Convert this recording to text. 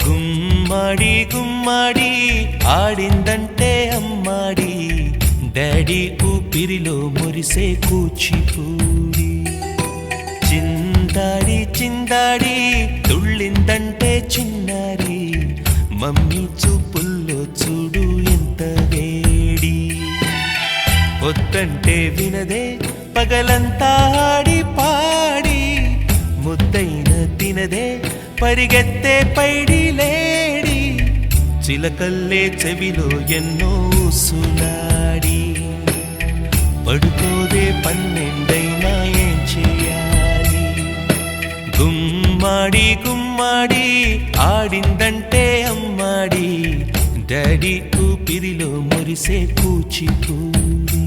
గుమ్మడి గుమ్మడి ఆడిందంటే అమ్మాడి daddy ఊపిరిలో మురిసే కూచిపూడి చిందాడి చిందాడి తుళ్ళిందంటే చిన్నారి మమ్మీ చూపుల్లో చూడు ఎంత వేడి వద్దంటే వినదే పగలంతా ఆడి పాడి ముద్దైన తినదే పరిగెత్తే పైడి లేడి చిలకల్లే చెవిలో ఎన్నో సులాడి పడుకోదే పన్నెండైనా ఏం చేయాలి గుమ్మాడి గుమ్మాడి ఆడిందంటే అమ్మాడి డాడీ ఊపిరిలో మురిసే కూచిపూడి